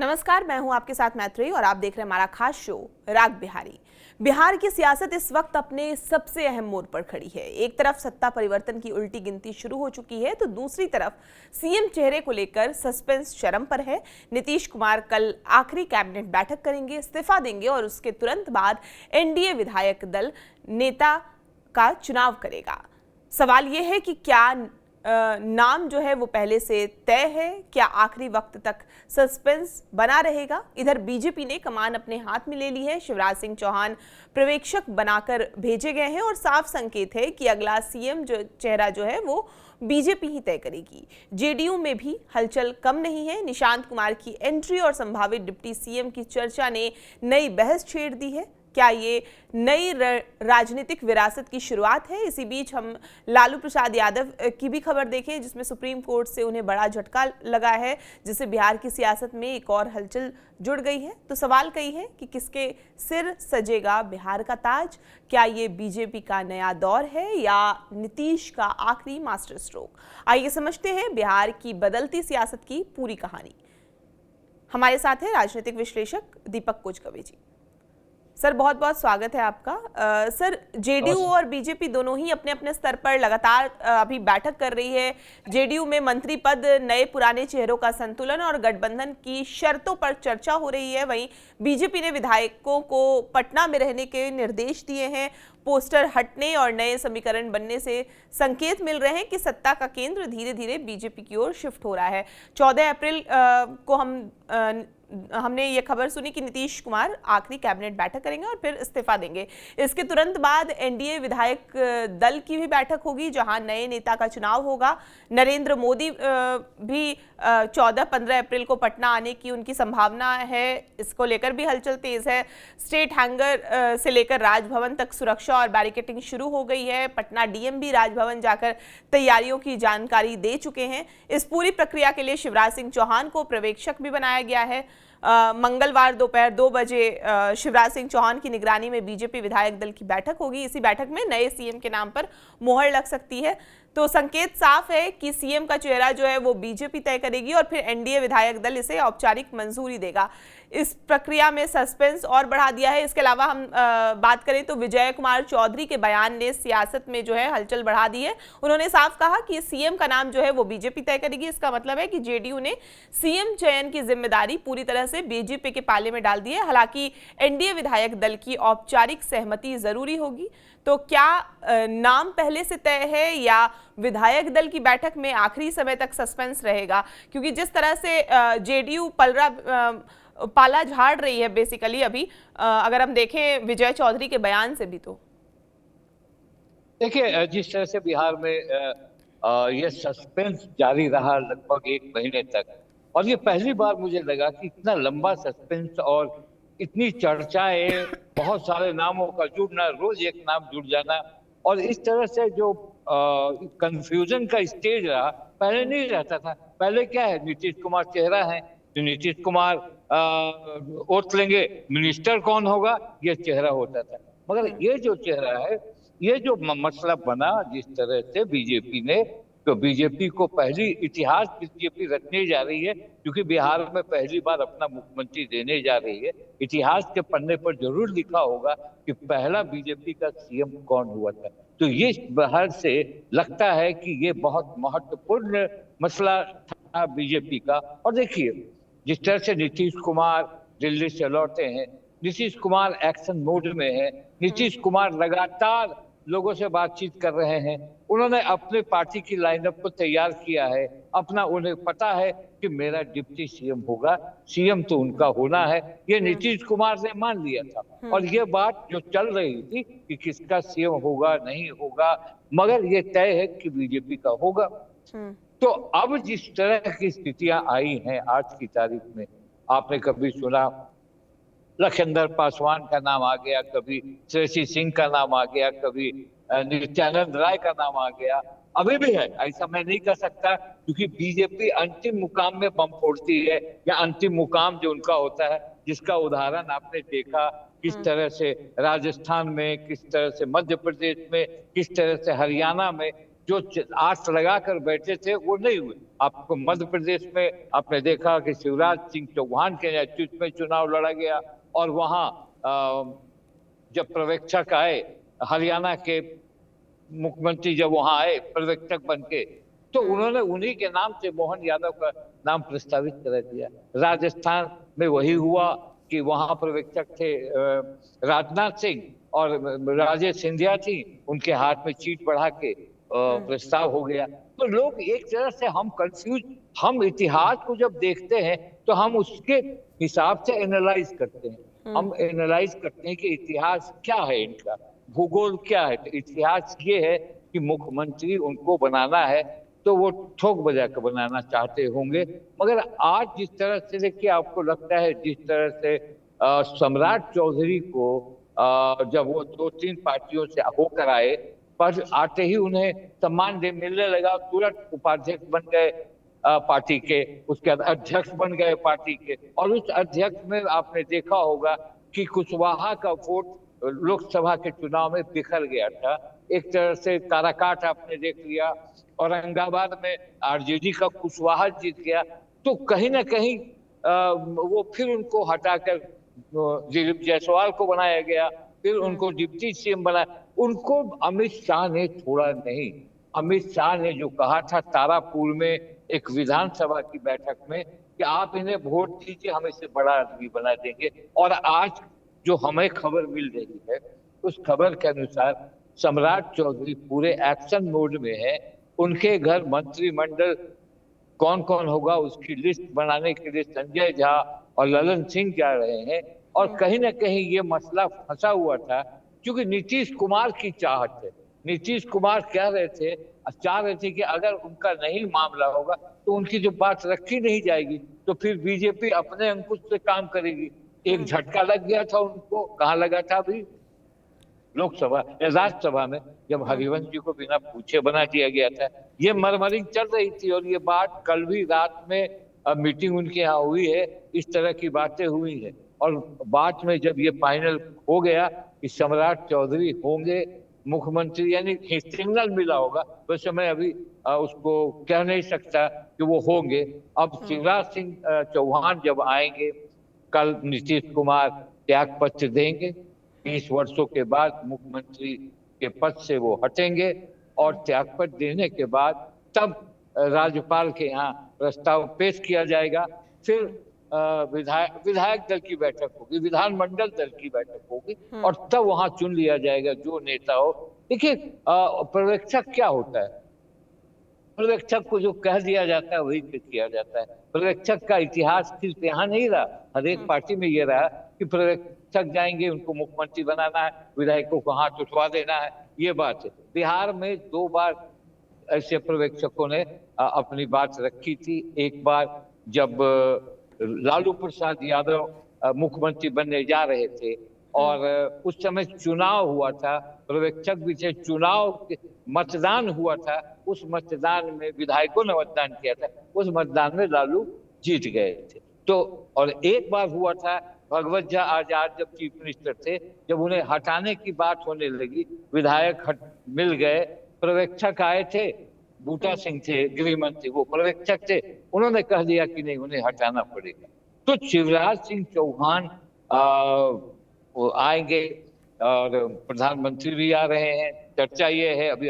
नमस्कार, मैं हूं आपके साथ मैत्री और आप देख रहे हैं हमारा खास शो राग बिहारी। बिहार की सियासत इस वक्त अपने सबसे अहम मोड़ पर खड़ी है। एक तरफ सत्ता परिवर्तन की उल्टी गिनती शुरू हो चुकी है तो दूसरी तरफ सीएम चेहरे को लेकर सस्पेंस चरम पर है। नीतीश कुमार कल आखिरी कैबिनेट बैठक करेंगे, इस्तीफा देंगे और उसके तुरंत बाद एनडीए विधायक दल नेता का चुनाव करेगा। सवाल यह है कि क्या नाम जो है वो पहले से तय है, क्या आखिरी वक्त तक सस्पेंस बना रहेगा। इधर बीजेपी ने कमान अपने हाथ में ले ली है। शिवराज सिंह चौहान पर्यवेक्षक बनाकर भेजे गए हैं और साफ संकेत है कि अगला सीएम जो चेहरा जो है वो बीजेपी ही तय करेगी। जेडीयू में भी हलचल कम नहीं है। निशांत कुमार की एंट्री और संभावित डिप्टी सीएम की चर्चा ने नई बहस छेड़ दी है। क्या ये नई राजनीतिक विरासत की शुरुआत है। इसी बीच हम लालू प्रसाद यादव की भी खबर देखें जिसमें सुप्रीम कोर्ट से उन्हें बड़ा झटका लगा है, जिससे बिहार की सियासत में एक और हलचल जुड़ गई है। तो सवाल कई है कि किसके सिर सजेगा बिहार का ताज। क्या ये बीजेपी का नया दौर है या नीतीश का आखिरी मास्टर स्ट्रोक। आइए समझते हैं बिहार की बदलती सियासत की पूरी कहानी। हमारे साथ है राजनीतिक विश्लेषक दीपक कुचकवे जी। सर, बहुत बहुत स्वागत है आपका। सर, जेडीयू और बीजेपी दोनों ही अपने अपने स्तर पर लगातार अभी बैठक कर रही है। जेडीयू में मंत्री पद, नए पुराने चेहरों का संतुलन और गठबंधन की शर्तों पर चर्चा हो रही है। वहीं बीजेपी ने विधायकों को पटना में रहने के निर्देश दिए हैं। पोस्टर हटने और नए समीकरण बनने से संकेत मिल रहे हैं कि सत्ता का केंद्र धीरे धीरे बीजेपी की ओर शिफ्ट हो रहा है। 14 अप्रैल को हमने ये खबर सुनी कि नीतीश कुमार आखिरी कैबिनेट बैठक करेंगे और फिर इस्तीफा देंगे। इसके तुरंत बाद एनडीए विधायक दल की भी बैठक होगी जहां नए नेता का चुनाव होगा। नरेंद्र मोदी भी 14-15 अप्रैल को पटना आने की उनकी संभावना है। इसको लेकर भी हलचल तेज है। स्टेट हैंगर से लेकर राजभवन तक सुरक्षा और बैरिकेडिंग शुरू हो गई है। पटना डीएम भी राजभवन जाकर तैयारियों की जानकारी दे चुके हैं। इस पूरी प्रक्रिया के लिए शिवराज सिंह चौहान को पर्यवेक्षक भी बनाया गया है। मंगलवार दोपहर 2 बजे शिवराज सिंह चौहान की निगरानी में बीजेपी विधायक दल की बैठक होगी। इसी बैठक में नए सीएम के नाम पर मुहर लग सकती है। तो संकेत साफ है कि सीएम का चेहरा जो है वो बीजेपी तय करेगी और फिर एनडीए विधायक दल इसे औपचारिक मंजूरी देगा। इस प्रक्रिया में सस्पेंस और बढ़ा दिया है। इसके अलावा हम बात करें तो विजय कुमार चौधरी के बयान ने सियासत में जो है हलचल बढ़ा दी है। उन्होंने साफ कहा कि सीएम का नाम जो है वो बीजेपी तय करेगी। इसका मतलब है कि जेडीयू ने सीएम चयन की जिम्मेदारी पूरी तरह से बीजेपी के पाले में डाल दी है। हालांकि एनडीए विधायक दल की औपचारिक सहमति जरूरी होगी। तो क्या नाम पहले से तय है या विधायक दल की बैठक में आखिरी समय तक सस्पेंस रहेगा, क्योंकि जिस तरह से जेडीयू पाला झाड़ रही है बेसिकली अभी, अगर हम देखें विजय चौधरी के बयान से भी। तो देखिए, जिस तरह से बिहार में ये सस्पेंस जारी रहा लगभग 1 महीने तक, और ये पहली बार मुझे लगा कि इतना लंबा सस्पेंस और इतनी चर्चाएं, बहुत सारे नामों का जुड़ना, रोज एक नाम जुड़ जाना, और इस तरह से जो कंफ्यूजन का स्टेज रहा, पहले नहीं रहता था। पहले क्या है, नीतीश कुमार चेहरा है तो नीतीश कुमार वोट लेंगे, मिनिस्टर कौन होगा ये चेहरा होता था। मगर ये जो चेहरा है, ये जो मसला बना जिस तरह से बीजेपी ने, तो बीजेपी को पहली इतिहास बीजेपी रखने जा रही है, क्योंकि बिहार में पहली बार अपना मुख्यमंत्री देने जा रही है। इतिहास के पन्ने पर जरूर लिखा होगा कि पहला बीजेपी का सीएम कौन हुआ था। तो ये बाहर से लगता है कि ये बहुत महत्वपूर्ण मसला था बीजेपी का। और देखिए, जिस तरह से नीतीश कुमार दिल्ली से लौटे हैं, नीतीश कुमार एक्शन मोड में है, नीतीश कुमार लगातार लोगों से बातचीत कर रहे हैं। उन्होंने अपने पार्टी की लाइनअप को तैयार किया है। अपना उन्हें पता है कि मेरा डिप्टी सीएम होगा, सीएम तो उनका होना है, ये नीतीश कुमार ने मान लिया था। और ये बात जो चल रही थी कि किसका सीएम होगा नहीं होगा, मगर ये तय है कि बीजेपी का होगा। तो अब जिस तरह की स्थितियां आई हैं आज की तारीख में, आपने कभी सुना लखनदर पासवान का नाम आ गया, कभी श्रेयसी सिंह का नाम आ गया, कभी नित्यानंद राय का नाम आ गया, अभी भी है। ऐसा मैं नहीं कर सकता, क्योंकि बीजेपी अंतिम मुकाम में बम फोड़ती है, या अंतिम मुकाम जो उनका होता है, जिसका उदाहरण आपने देखा किस तरह से राजस्थान में, किस तरह से मध्य प्रदेश में, किस तरह से हरियाणा में, जो आस लगा कर बैठे थे वो नहीं हुए। आपको मध्य प्रदेश में आपने देखा कि शिवराज सिंह चौहान के नेतृत्व में चुनाव लड़ा गया, और वहां जब पर्यवेक्षक आए, हरियाणा के मुख्यमंत्री जब वहां आए पर्यवेक्षक बन के, तो उन्होंने उन्हीं के नाम से मोहन यादव का नाम प्रस्तावित कर दिया। राजस्थान में वही हुआ कि वहां पर्यवेक्षक थे राजनाथ सिंह, और राजेश सिंधिया थी, उनके हाथ में चीट बढ़ा के प्रस्ताव हो गया। तो लोग एक तरह से हम कंफ्यूज, हम इतिहास को जब देखते हैं तो हम उसके हिसाब से एनालाइज करते हैं। हम एनालाइज करते हैं कि इतिहास क्या है, इनका भूगोल क्या है। तो इतिहास ये है कि मुख्यमंत्री उनको बनाना है तो वो ठोक बजा कर बनाना चाहते होंगे। मगर आज जिस तरह से देखिए, आपको लगता है जिस तरह से सम्राट चौधरी को जब वो 2-3 पार्टियों से होकर आए, पर आते ही उन्हें सम्मान मिलने लगा, तुरंत उपाध्यक्ष बन गए पार्टी के, उसके बाद अध्यक्ष बन गए पार्टी के। और उस अध्यक्ष में आपने देखा होगा कि कुशवाहा का वोट लोकसभा के चुनाव में बिखर गया था। एक तरह से काराकाट आपने देख लिया, औरंगाबाद में आरजेडी का कुशवाहा जीत गया। तो कहीं ना कहीं वो फिर उनको हटाकर दिलीप जायसवाल को बनाया गया, फिर उनको डिप्टी सीएम बनाया। उनको अमित शाह ने छोड़ा नहीं। अमित शाह ने जो कहा था तारापुर में एक विधानसभा की बैठक में कि आप इन्हें वोट दीजिए, हम इसे बड़ा आदमी बना देंगे। और आज जो हमें खबर मिल रही है, उस खबर के अनुसार सम्राट चौधरी पूरे एक्शन मोड में है। उनके घर मंत्रिमंडल कौन कौन होगा उसकी लिस्ट बनाने के लिए संजय झा और ललन सिंह जा रहे हैं। और कहीं ना कहीं ये मसला फंसा हुआ था, क्योंकि नीतीश कुमार की चाहत है। नीतीश कुमार चाह रहे थे कि अगर उनका नहीं मामला होगा तो उनकी जो बात रखी नहीं जाएगी, तो फिर बीजेपी अपने अंकुश से काम करेगी। एक झटका लग गया था उनको, कहाँ लगा था अभी लोकसभा राज्यसभा में, जब हरिवंश जी को बिना पूछे बना दिया गया था। ये मरमरिंग चल रही थी, और ये बात कल भी रात में मीटिंग उनके यहाँ हुई है, इस तरह की बातें हुई है। और बाद में जब ये फाइनल हो गया कि सम्राट चौधरी होंगे मुख्यमंत्री, यानी सिग्नल मिला होगा, वैसे मैं अभी उसको कह नहीं सकता कि वो होंगे। अब शिवराज सिंह चौहान जब आएंगे, कल नीतीश कुमार त्याग पत्र देंगे, 20 वर्षों के बाद मुख्यमंत्री के पद से वो हटेंगे, और त्यागपत्र देने के बाद तब राज्यपाल के यहाँ प्रस्ताव पेश किया जाएगा। फिर विधायक दल की बैठक होगी, विधानमंडल दल की बैठक होगी, और तब वहां चुन लिया जाएगा जो नेता हो। देखिए पर्यवेक्षक क्या होता है, पर्यवेक्षक को जो कह दिया जाता है वही किया जाता है। पर्यवेक्षक का इतिहास सिर्फ यहाँ नहीं रहा, हर एक पार्टी में ये रहा कि पर्यवेक्षक जाएंगे, उनको मुख्यमंत्री बनाना है, विधायकों को हाथ उठवा देना है, ये बात है। बिहार में 2 बार ऐसे पर्यवेक्षकों ने अपनी बात रखी थी। एक बार जब लालू प्रसाद यादव मुख्यमंत्री बनने जा रहे थे, और उस समय चुनाव हुआ था, पर्यवेक्षक भी थे, चुनाव मतदान हुआ था, उस मतदान में विधायकों ने मतदान किया था, उस मतदान में लालू जीत गए थे। तो और एक बार हुआ था भगवत झा आजाद जब चीफ मिनिस्टर थे, जब उन्हें हटाने की बात होने लगी, विधायक मिल गए, पर्यवेक्षक आए थे, बूटा सिंह थे गृह मंत्री, वो पर्यवेक्षक थे, उन्होंने कह दिया कि नहीं उन्हें हटाना पड़ेगा। तो शिवराज सिंह चौहान आएंगे, और प्रधानमंत्री भी आ रहे हैं, चर्चा ये है, अभी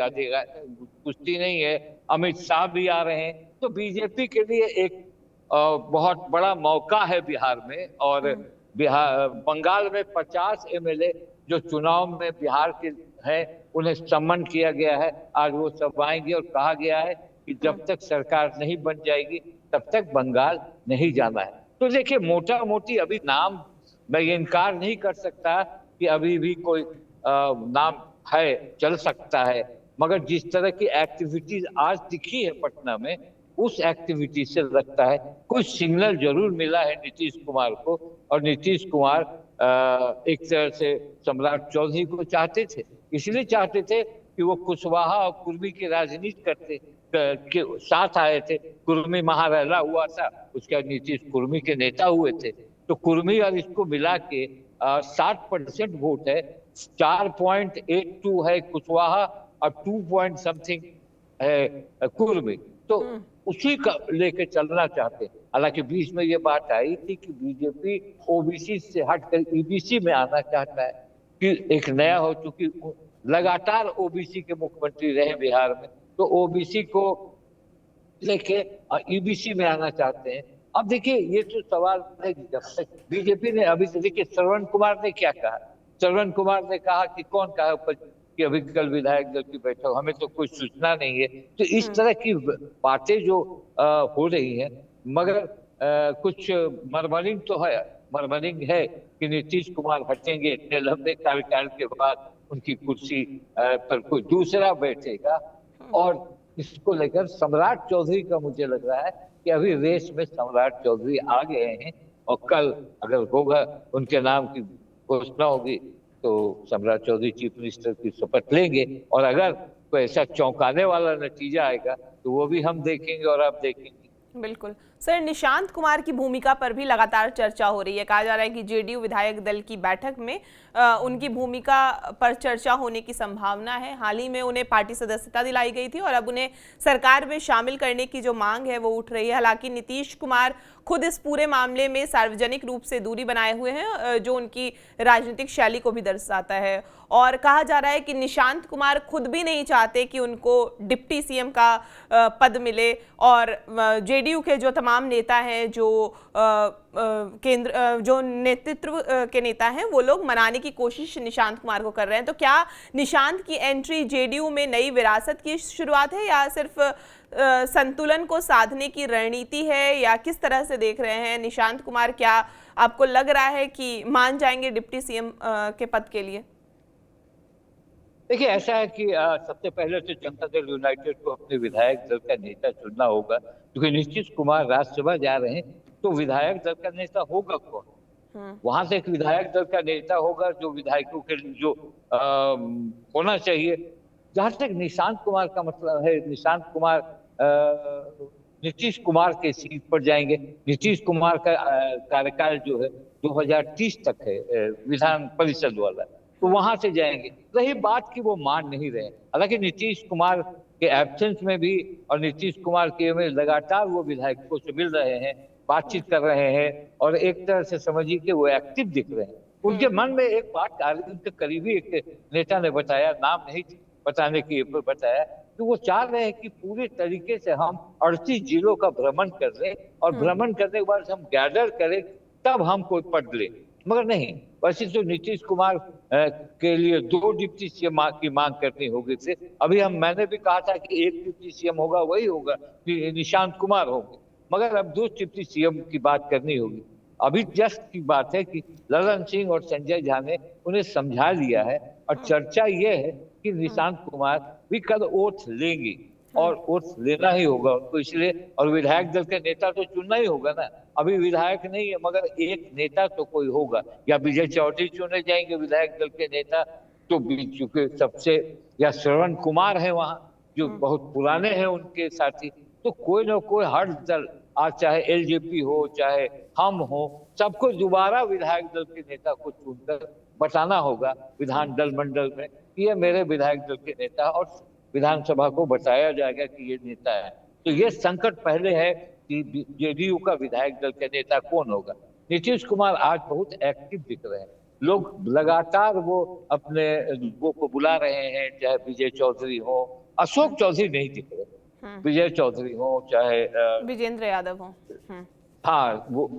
पुष्टि नहीं है, अमित शाह भी आ रहे हैं। तो बीजेपी के लिए एक बहुत बड़ा मौका है बिहार में। और बंगाल में 50 एमएलए जो चुनाव में बिहार के हैं, उन्हें सम्मान किया गया है। आज वो सब आएंगे, और कहा गया है कि जब तक सरकार नहीं बन जाएगी तब तक बंगाल नहीं जाना है। तो देखिए मोटा मोटी अभी नाम, मैं ये इनकार नहीं कर सकता कि अभी भी कोई नाम है, चल सकता है, मगर जिस तरह की एक्टिविटीज आज दिखी है पटना में, उस एक्टिविटी से लगता है कुछ सिग्नल जरूर मिला है नीतीश कुमार को। और नीतीश कुमार एक तरह से सम्राट चौधरी को चाहते थे, इसलिए चाहते थे कि वो कुशवाहा और कुर्मी की राजनीति के साथ आए थे। कुर्मी महारैला हुआ था, उसके बाद नीतीश कुर्मी के नेता हुए थे। तो कुर्मी और इसको मिला के 60% वोट है, 4.82 है कुशवाहा और 2 पॉइंट समथिंग है कुर्मी, तो उसी का लेके चलना चाहते हैं। हालांकि बीच में ये बात आई थी कि बीजेपी ओबीसी से हटकर ईबीसी में आना चाहता है, कि एक नया हो, चूंकि लगातार ओबीसी के मुख्यमंत्री रहे बिहार में, तो ओबीसी को लेके ईबीसी में आना चाहते हैं। अब देखिए, ये तो सवाल है कि जब तक बीजेपी ने अभी से, देखिए श्रवण कुमार ने क्या कहा। श्रवण कुमार ने कहा कि कौन कहा कि अभी कल विधायक दल की बैठक, हमें तो कोई सूचना नहीं है। तो इस तरह की बातें जो हो रही हैं, मगर कुछ मर्मरिंग तो है, मर्मरिंग है कि नीतीश कुमार हटेंगे इतने लंबे कार्यकाल के बाद, उनकी कुर्सी पर कोई दूसरा बैठेगा। और इसको लेकर सम्राट चौधरी का मुझे लग रहा है कि अभी रेस में सम्राट चौधरी आ गए हैं, और कल अगर होगा उनके नाम की घोषणा होगी तो सम्राट चौधरी चीफ मिनिस्टर की शपथ लेंगे। और अगर कोई ऐसा चौंकाने वाला नतीजा आएगा तो वो भी हम देखेंगे और आप देखेंगे। बिल्कुल सर, निशांत कुमार की भूमिका पर भी लगातार चर्चा हो रही है। कहा जा रहा है कि जेडीयू विधायक दल की बैठक में उनकी भूमिका पर चर्चा होने की संभावना है। हाल ही में उन्हें पार्टी सदस्यता दिलाई गई थी और अब उन्हें सरकार में शामिल करने की जो मांग है वो उठ रही है। हालांकि नीतीश कुमार खुद इस पूरे मामले में सार्वजनिक रूप से दूरी बनाए हुए हैं, जो उनकी राजनीतिक शैली को भी दर्शाता है। और कहा जा रहा है कि निशांत कुमार खुद भी नहीं चाहते कि उनको डिप्टी सीएम का पद मिले, और जेडीयू के जो तमाम नेता हैं, जो केंद्र जो नेतृत्व के नेता हैं, वो लोग मनाने की कोशिश निशांत कुमार को कर रहे हैं। तो क्या निशांत की एंट्री जेडीयू में नई विरासत की शुरुआत है, या सिर्फ संतुलन को साधने की रणनीति है, या किस तरह से देख रहे हैं निशांत कुमार? क्या आपको लग रहा है कि मान जाएंगे डिप्टी सीएम के पद के लिए? देखिए, ऐसा है कि सबसे पहले तो जनता दल यूनाइटेड को अपने विधायक दल का नेता चुनना होगा, क्योंकि नीतीश कुमार राज्यसभा जा रहे हैं, तो विधायक दल का नेता होगा कौन? वहां से एक विधायक दल का नेता होगा जो विधायकों के जो होना चाहिए। जहां तक निशांत कुमार का मतलब है, निशांत कुमार नीतीश कुमार के सीट पर जाएंगे। नीतीश कुमार का कार्यकाल जो है 2030 तक है, विधान परिषद वाला, तो वहां से जाएंगे। रही बात की वो मान नहीं रहे, हालांकि नीतीश कुमार के एब्सेंस में भी और नीतीश कुमार के में लगातार वो विधायकों से मिल रहे हैं, बातचीत कर रहे हैं, और एक तरह से समझिए कि वो एक्टिव दिख रहे हैं। उनके मन में एक बात आ रही, उनके करीबी एक नेता ने बताया, नाम नहीं बताने की बताया, कि वो चाह रहे हैं कि पूरे तरीके से हम 38 जिलों का भ्रमण कर लें, और भ्रमण करने के बाद हम गैदर करें, तब हम कोई पद लें। मगर नहीं, वैसे तो नीतीश कुमार के लिए 2 डिप्टी सीएम की मांग करनी होगी। से अभी मैंने भी कहा था कि 1 डिप्टी सीएम होगा, वही होगा, निशांत कुमार होंगे, मगर अब 2 डिप्टी सीएम की बात करनी होगी। अभी जस्ट की बात है कि ललन सिंह और संजय झा ने उन्हें समझा लिया है, और चर्चा ये है कि निशांत कुमार भी कल ओथ लेंगे, और ओथ लेना ही होगा उनको, इसलिए। और विधायक दल के नेता तो चुनना ही होगा ना। अभी विधायक नहीं है, मगर एक नेता तो कोई होगा, या विजय चौधरी चुने जाएंगे विधायक दल के नेता, तो चूंकि सबसे, या श्रवण कुमार है वहां जो बहुत पुराने हैं उनके साथी, तो कोई ना कोई हर दल, आज चाहे एलजेपी हो चाहे हम हो, सबको दोबारा विधायक दल के नेता को चुनकर बताना होगा विधान दल मंडल में कि ये मेरे विधायक दल के नेता, और विधानसभा को बताया जाएगा कि ये नेता है। तो ये संकट पहले है कि जेडीयू का विधायक दल के नेता कौन होगा। नीतीश कुमार आज बहुत एक्टिव दिख रहे हैं, लोग लगातार वो अपने लोगों को बुला रहे हैं, चाहे विजय चौधरी हो, अशोक चौधरी नहीं दिख रहे, विजय चौधरी हो, चाहे विजेंद्र यादव हो, हाँ वो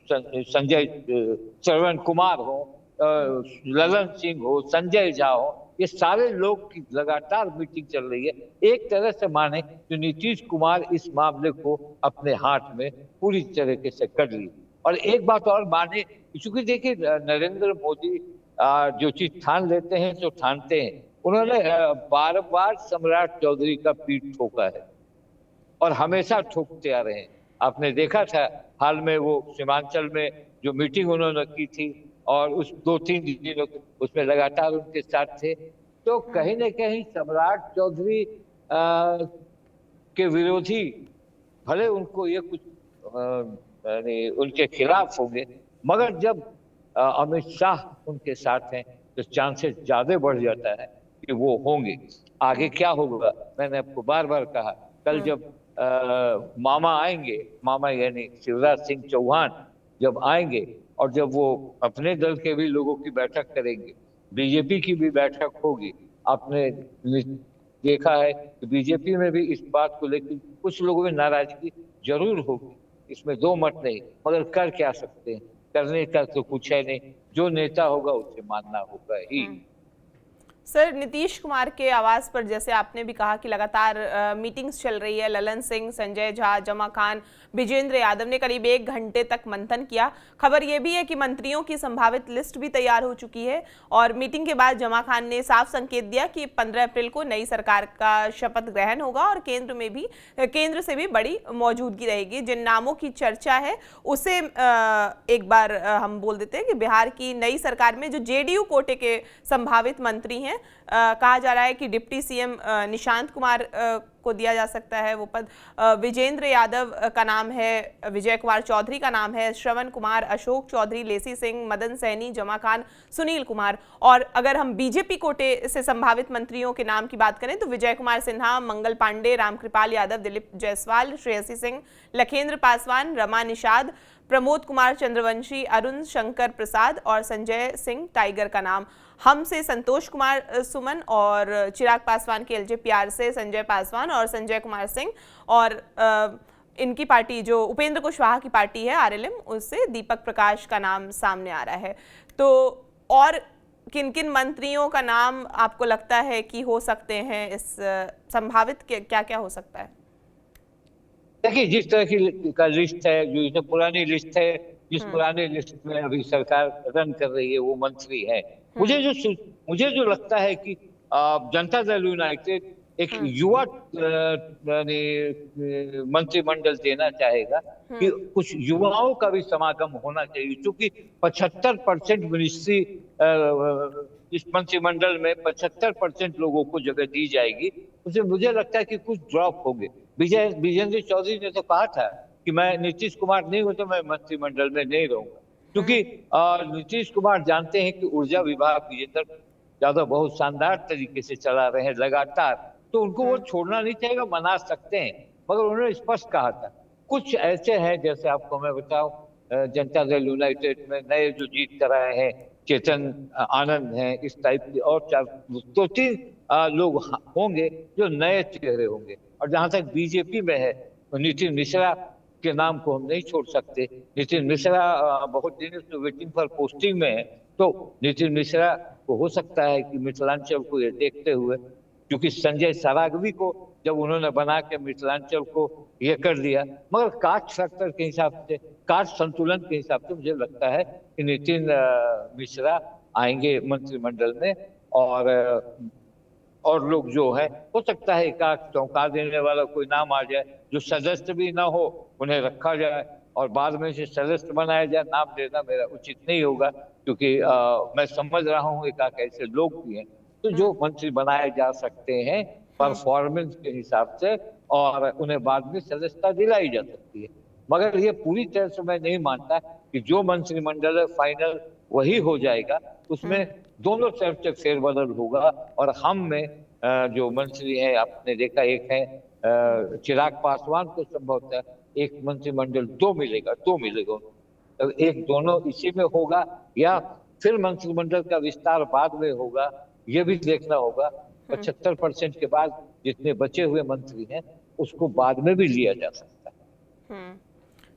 संजय, श्रवण कुमार हो, ललन सिंह हो, संजय झा हो, ये सारे लोग की लगातार मीटिंग चल रही है। एक तरह से माने तो नीतीश कुमार इस मामले को अपने हाथ में पूरी तरीके से कर ली। और एक बात और माने, क्योंकि देखिए नरेंद्र मोदी जो चीज ठान लेते हैं तो ठानते हैं। उन्होंने बार बार सम्राट चौधरी का पीठ ठोका है, और हमेशा ठोकते आ रहे हैं। आपने देखा था हाल में वो सीमांचल में जो मीटिंग उन्होंने की थी, और उस 2-3 दिनों उसमें लगातार उनके साथ थे, तो कहीं न कहीं सम्राट चौधरी के विरोधी, भले उनको ये कुछ उनके खिलाफ होंगे, मगर जब अमित शाह उनके साथ हैं तो चांसेस ज्यादा बढ़ जाता है कि वो होंगे। आगे क्या होगा। मैंने आपको बार बार कहा, कल जब मामा आएंगे, मामा यानी शिवराज सिंह चौहान जब आएंगे और जब वो अपने दल के भी लोगों की बैठक करेंगे, बीजेपी की भी बैठक होगी, आपने देखा है कि बीजेपी में भी इस बात को लेकर कुछ लोगों में नाराजगी जरूर होगी, इसमें दो मत नहीं, मगर कर क्या सकते हैं, करने का तो कुछ है नहीं, जो नेता होगा उसे मानना होगा ही। सर, नीतीश कुमार के आवास पर जैसे आपने भी कहा कि लगातार मीटिंग्स चल रही है, ललन सिंह, संजय झा, जमा खान, विजेंद्र यादव ने करीब 1 घंटे तक मंथन किया। खबर यह भी है कि मंत्रियों की संभावित लिस्ट भी तैयार हो चुकी है और मीटिंग के बाद जमा खान ने साफ संकेत दिया कि 15 अप्रैल को नई सरकार का शपथ ग्रहण होगा और केंद्र से भी बड़ी मौजूदगी रहेगी। जिन नामों की चर्चा है उसे एक बार हम बोल देते हैं कि बिहार की नई सरकार में जो जेडीयू कोटे के संभावित मंत्री हैं, कहा जा रहा है कि डिप्टी सीएम निशांत कुमार को दिया जा सकता है वो पद। विजेंद्र यादव का नाम है, विजय कुमार चौधरी का नाम है, श्रवण कुमार, अशोक चौधरी, लेसी सिंह, मदन सैनी, जमा खान, सुनील कुमार। और अगर हम बीजेपी कोटे से संभावित मंत्रियों के नाम की बात करें तो विजय कुमार सिन्हा, मंगल पांडे, रामकृपाल यादव, दिलीप जायसवाल, श्रेयसी सिंह, लखेंद्र पासवान, रमा निषाद, प्रमोद कुमार चंद्रवंशी, अरुण शंकर प्रसाद और संजय सिंह टाइगर का नाम। हम से संतोष कुमार सुमन और चिराग पासवान के एलजेपीआर से संजय पासवान और संजय कुमार सिंह और इनकी पार्टी जो उपेंद्र कुशवाहा की पार्टी है आरएलएम, उससे दीपक प्रकाश का नाम सामने आ रहा है। तो और किन किन मंत्रियों का नाम आपको लगता है कि हो सकते हैं इस संभावित, क्या क्या हो सकता है? देखिए, जिस तरह की का लिस्ट है, जो पुरानी लिस्ट है, जिस पुराने लिस्ट में अभी सरकार रन कर रही है वो मंत्री है, मुझे जो लगता है कि जनता दल यूनाइटेड एक युवा मंत्रिमंडल देना चाहेगा कि कुछ युवाओं का भी समागम होना चाहिए, क्योंकि 75% मिनिस्ट्री इस मंत्रिमंडल में 75% लोगों को जगह दी जाएगी। उसे मुझे लगता है कि कुछ ड्रॉप होंगे। विजेंद्र चौधरी ने तो कहा था कि मैं नीतीश कुमार नहीं हूं तो मैं मंत्रिमंडल में नहीं रहूंगा, क्योंकि नीतीश कुमार जानते हैं कि ऊर्जा विभाग विजेंद्र यादव बहुत शानदार तरीके से चला रहे हैं लगातार, तो उनको वो छोड़ना नहीं चाहिए, मना सकते हैं, मगर उन्होंने स्पष्ट कहा था कुछ ऐसे हैं, जैसे आपको मैं बताऊं, जनता दल यूनाइटेड में नए जो जीत कर आए हैं, चेतन आनंद हैं, इस टाइप के और 2-3 लोग होंगे जो नए चेहरे होंगे। और जहां तक बीजेपी में है तो नितिन मिश्रा के नाम को हम नहीं छोड़ सकते। नितिन मिश्रा बहुत दिन से वेटिंग फॉर पोस्टिंग में है, तो नितिन मिश्रा को हो सकता है कि मिथिलांचल को ये देखते हुए, क्योंकि संजय सरागवी को जब उन्होंने बना के मिथिलांचल को ये कर दिया, मगर कास्ट फैक्टर के हिसाब से, कास्ट संतुलन के हिसाब से मुझे लगता है कि नितिन मिश्रा आएंगे मंत्रिमंडल में और लोग जो है, हो सकता है एक चौंका देने वाला कोई नाम आ जाए, जो सदस्य भी ना हो उन्हें रखा जाए और बाद में से सदस्य बनाया जाए। नाम देना मेरा उचित नहीं होगा, क्योंकि मैं समझ रहा हूँ एक ऐसे लोग भी हैं तो जो मंत्री बनाए जा सकते हैं परफॉर्मेंस के हिसाब से, और उन्हें बाद में सदस्यता दिलाई जा सकती है। मगर ये पूरी तरह से मैं नहीं मानता कि जो मंत्रिमंडल फाइनल वही हो जाएगा, उसमें दोनों तरफ से फेरबदल होगा। और हम में जो मंत्री हैं, आपने देखा, एक है चिराग पासवान को संभवतः एक मंत्रिमंडल दो मिलेगा, तो एक दोनों इसी में होगा या फिर मंत्रिमंडल का विस्तार बाद में होगा, ये भी देखना होगा। 75% के बाद जितने बचे हुए मंत्री हैं उसको बाद में भी लिया जा सकता है।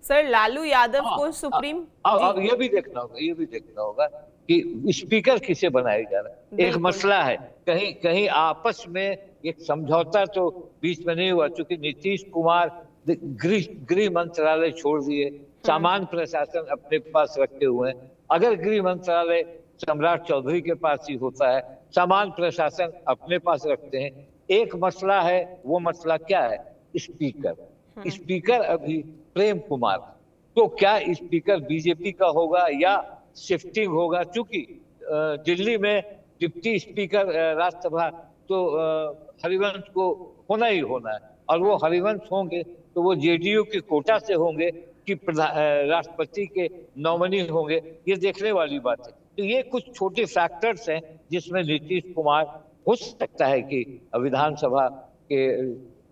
सर, लालू यादव को सुप्रीम, अब ये भी देखना होगा कि स्पीकर किसे बनाया जा रहा है। एक मसला है, कहीं आपस में एक समझौता तो बीच में नहीं हुआ, क्योंकि नीतीश कुमार गृह मंत्रालय छोड़ दिए, सामान्य प्रशासन अपने पास रखे हुए हैं। अगर गृह मंत्रालय सम्राट चौधरी के पास ही होता है, सामान्य प्रशासन अपने पास रखते हैं। एक मसला है, वो मसला क्या है? स्पीकर अभी प्रेम कुमार, तो क्या स्पीकर बीजेपी का होगा या शिफ्टिंग होगा? क्योंकि दिल्ली में डिप्टी स्पीकर राज्यसभा तो हरिवंश को होना ही होना है, और वो हरिवंश होंगे तो वो जेडीयू की कोटा से होंगे कि राष्ट्रपति के नॉमिनी होंगे, ये देखने वाली बात है। तो ये कुछ छोटे फैक्टर्स हैं जिसमें नीतीश कुमार हो सकता है कि विधानसभा के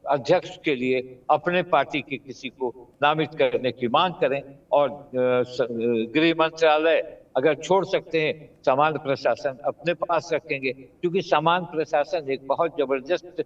अध्यक्ष के लिए अपने पार्टी के किसी को नामित करने की मांग करें, और गृह मंत्रालय अगर छोड़ सकते हैं, सामान्य प्रशासन अपने पास रखेंगे, क्योंकि सामान्य प्रशासन एक बहुत जबरदस्त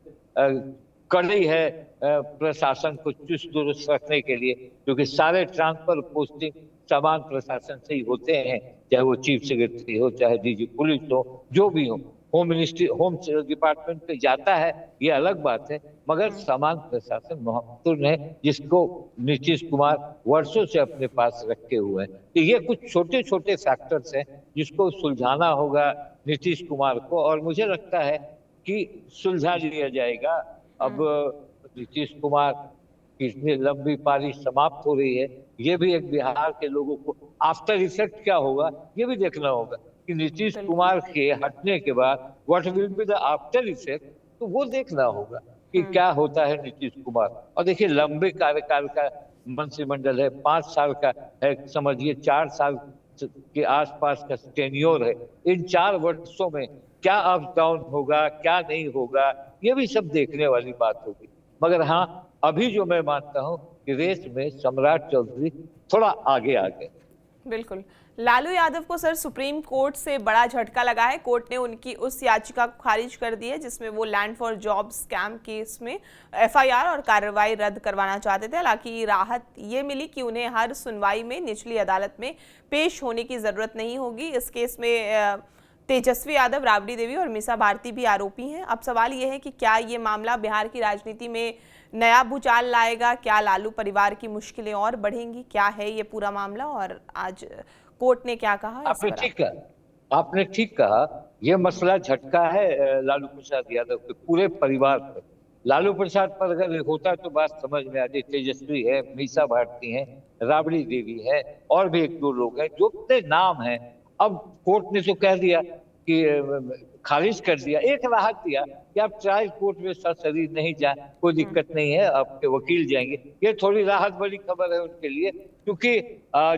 कड़ी है प्रशासन को चुस्त दुरुस्त रखने के लिए, क्योंकि सारे ट्रांसफर पोस्टिंग सामान्य प्रशासन से ही होते हैं, चाहे वो चीफ सेक्रेटरी हो, चाहे डीजी पुलिस हो, जो भी हो। होम मिनिस्ट्री, होम डिपार्टमेंट पे जाता है, ये अलग बात है, मगर सामान्य प्रशासन महत्वपूर्ण है, जिसको नीतीश कुमार वर्षों से अपने पास रखे हुए हैं। तो ये कुछ छोटे छोटे फैक्टर्स हैं जिसको सुलझाना होगा नीतीश कुमार को, और मुझे लगता है कि सुलझा लिया जाएगा। अब नीतीश कुमार की इतनी लंबी पारी समाप्त हो रही है, ये भी एक बिहार के लोगों को आफ्टर इफेक्ट क्या होगा ये भी देखना होगा कि नीतीश कुमार के हटने के बाद what will be the after effect, तो वो देखना होगा कि क्या होता है नीतीश कुमार। और देखिए, लंबे कार्यकाल का मंत्रिमंडल है, 5 साल का है, समझिए 4 साल के आसपास का टेन्योर है। इन 4 वर्षों में क्या अप डाउन होगा, क्या नहीं होगा, ये भी सब देखने वाली बात होगी। मगर हाँ, अभी जो मैं मानता हूँ कि रेस में सम्राट चौधरी थोड़ा आगे आ गए। बिल्कुल। लालू यादव को सर सुप्रीम कोर्ट से बड़ा झटका लगा है। कोर्ट ने उनकी उस याचिका को खारिज कर दी है जिसमें वो land for job scam case में एफआईआर और कार्रवाई रद्द करवाना चाहते थे। हालांकि राहत ये मिली कि उन्हें हर सुनवाई में निचली अदालत में पेश होने की जरूरत नहीं होगी। इस केस में तेजस्वी यादव, राबड़ी देवी और मीसा भारती भी आरोपी हैं। अब सवाल यह है कि क्या ये मामला बिहार की राजनीति में नया भूचाल लाएगा? क्या लालू परिवार की मुश्किलें और बढ़ेंगी? क्या है ये पूरा मामला और आज कोर्ट ने क्या कहा? आपने ठीक कहा, ये मसला झटका है लालू प्रसाद यादव के पूरे परिवार पर। लालू प्रसाद पर अगर होता तो बात समझ में आती। तेजस्वी है, मीसा भारती है, राबड़ी देवी है, और भी 1-2 लोग हैं जो अपने नाम हैं। अब कोर्ट ने तो कह दिया कि खारिज कर दिया, एक राहत दिया कि आप ट्रायल कोर्ट में सशरीर नहीं जाए, कोई दिक्कत नहीं है, आपके वकील जाएंगे। ये थोड़ी राहत वाली खबर है उनके लिए, क्योंकि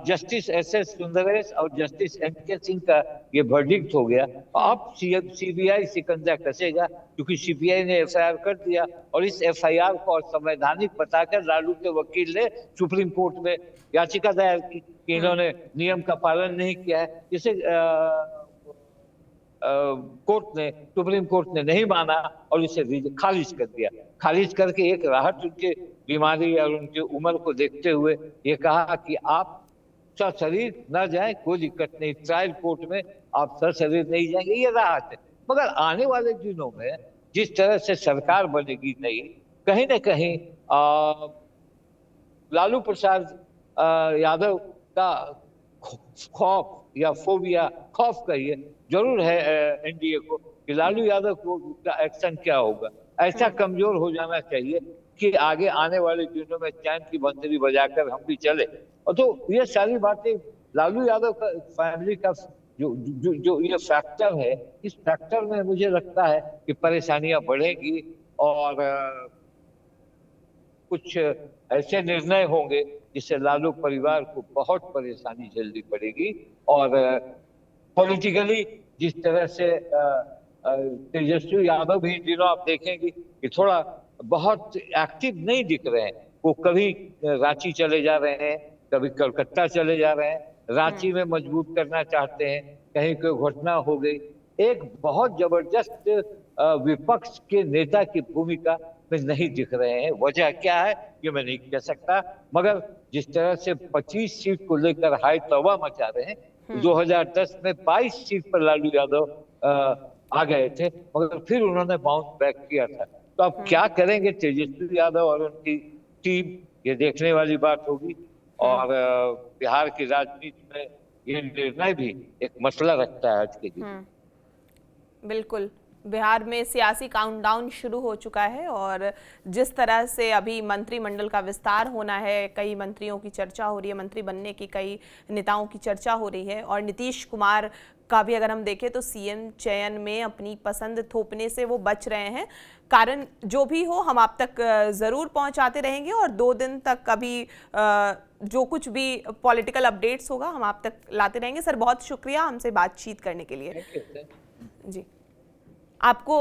जस्टिस एस.एस. सुंदरेश और जस्टिस एन.के. सिंह का ये वर्डिक्ट हो गया। अब सीबीआई शिकंजा कसेगा, क्योंकि सीबीआई ने एफआईआर कर दिया, और इस एफआईआर को संवैधानिक बताकर लालू के वकील ने सुप्रीम कोर्ट में याचिका दायर की कि इन्होंने नियम का पालन नहीं किया है, जिसे सुप्रीम कोर्ट ने नहीं माना और इसे खारिज कर दिया। खारिज करके एक राहत उनके बीमारी और उनकी उम्र को देखते हुए ये कहा कि आप सशरीर न जाए, कोई दिक्कत नहीं, ट्रायल कोर्ट में आप सशरीर नहीं जाएंगे, ये राहत है। मगर आने वाले दिनों में जिस तरह से सरकार बनेगी नई, कहीं ना कहीं लालू प्रसाद यादव का खौफ या फोबिया, खौफ कहिए, जरूर है एनडीए को कि लालू यादव को का एक्शन क्या होगा। ऐसा कमजोर हो जाना चाहिए कि आगे आने वाले दिनों में चैन की बंसुरी बजाकर हम भी चले। और तो ये सारी बातें लालू यादव का फैमिली का जो ये फैक्टर है, इस फैक्टर में मुझे लगता है कि परेशानियां बढ़ेगी और कुछ ऐसे निर्णय होंगे जिससे लालू परिवार को बहुत परेशानी झेलनी पड़ेगी। और पॉलिटिकली जिस तरह से तेजस्वी यादव भी दिनों आप देखेंगे कि थोड़ा बहुत एक्टिव नहीं दिख रहे हैं। वो कभी रांची चले जा रहे हैं, कभी कलकत्ता चले जा रहे हैं। रांची में मजबूत करना चाहते हैं, कहीं कोई घटना हो गई। एक बहुत जबरदस्त विपक्ष के नेता की भूमिका में नहीं दिख रहे हैं। वजह क्या है ये मैं नहीं कह सकता, मगर जिस तरह से 25 सीट को लेकर हाई तौबा मचा रहे हैं, 2010 में 22 सीट पर लालू यादव आ गए थे, मगर फिर उन्होंने बाउंस बैक किया था। तो अब क्या करेंगे तेजस्वी यादव और उनकी टीम, ये देखने वाली बात होगी। और बिहार की राजनीति में ये निर्णय भी एक मसला रखता है आज के दिन। बिल्कुल, बिहार में सियासी काउंटडाउन शुरू हो चुका है और जिस तरह से अभी मंत्रिमंडल का विस्तार होना है, कई मंत्रियों की चर्चा हो रही है, मंत्री बनने की कई नेताओं की चर्चा हो रही है। और नीतीश कुमार का भी अगर हम देखें तो सीएम चयन में अपनी पसंद थोपने से वो बच रहे हैं। कारण जो भी हो हम आप तक ज़रूर पहुंचाते रहेंगे और 2 दिन तक अभी जो कुछ भी पॉलिटिकल अपडेट्स होगा हम आप तक लाते रहेंगे। सर बहुत शुक्रिया हमसे बातचीत करने के लिए। जी। आपको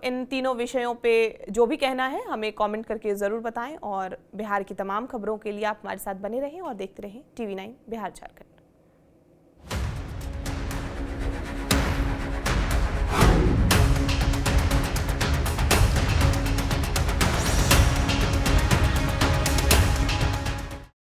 इन तीनों विषयों पे जो भी कहना है हमें कमेंट करके ज़रूर बताएं और बिहार की तमाम खबरों के लिए आप हमारे साथ बने रहें और देखते रहें TV9 बिहार झारखंड।